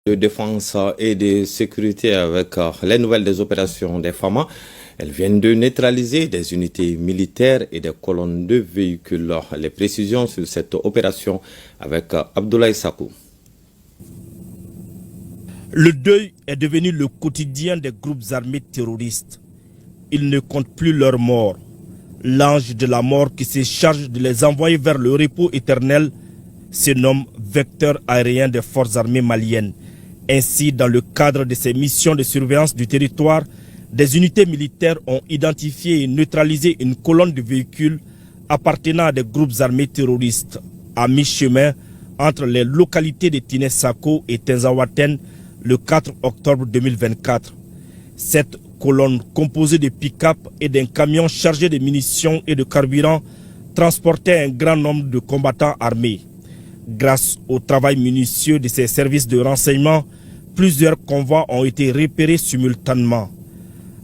De défense et de sécurité avec les nouvelles des opérations des FAMA. Elles viennent de neutraliser des unités militaires et des colonnes de véhicules. Les précisions sur cette opération avec Abdoulaye Sakou. Le deuil est devenu le quotidien des groupes armés terroristes. Ils ne comptent plus leurs morts. L'ange de la mort qui se charge de les envoyer vers le repos éternel se nomme vecteur aérien des forces armées maliennes. Ainsi, dans le cadre de ces missions de surveillance du territoire, des unités militaires ont identifié et neutralisé une colonne de véhicules appartenant à des groupes armés terroristes à mi-chemin entre les localités de Tinès-Sako et Tenzawaten le 4 octobre 2024. Cette colonne composée de pick-up et d'un camion chargé de munitions et de carburant transportait un grand nombre de combattants armés. Grâce au travail minutieux de ces services de renseignement, plusieurs convois ont été repérés simultanément.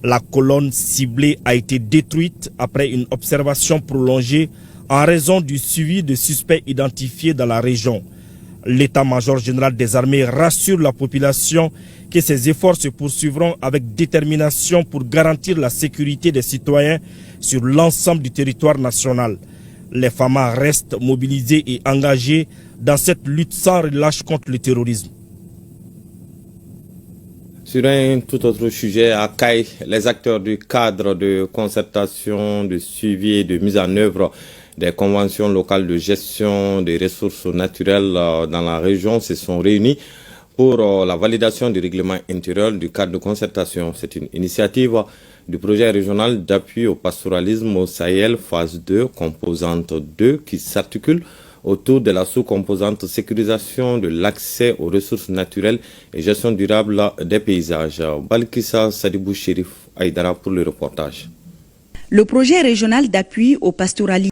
La colonne ciblée a été détruite après une observation prolongée en raison du suivi de suspects identifiés dans la région. L'état-major général des armées rassure la population que ces efforts se poursuivront avec détermination pour garantir la sécurité des citoyens sur l'ensemble du territoire national. Les FAMA restent mobilisés et engagés dans cette lutte sans relâche contre le terrorisme. Sur un tout autre sujet, à Caille, les acteurs du cadre de concertation, de suivi et de mise en œuvre des conventions locales de gestion des ressources naturelles dans la région se sont réunis pour la validation du règlement intérieur du cadre de concertation. C'est une initiative du projet régional d'appui au pastoralisme au Sahel, phase 2, composante 2, qui s'articule autour de la sous-composante sécurisation de l'accès aux ressources naturelles et gestion durable des paysages. Balkissa Sadibou Chérif Aïdara pour le reportage. Le projet régional d'appui au pastoralisme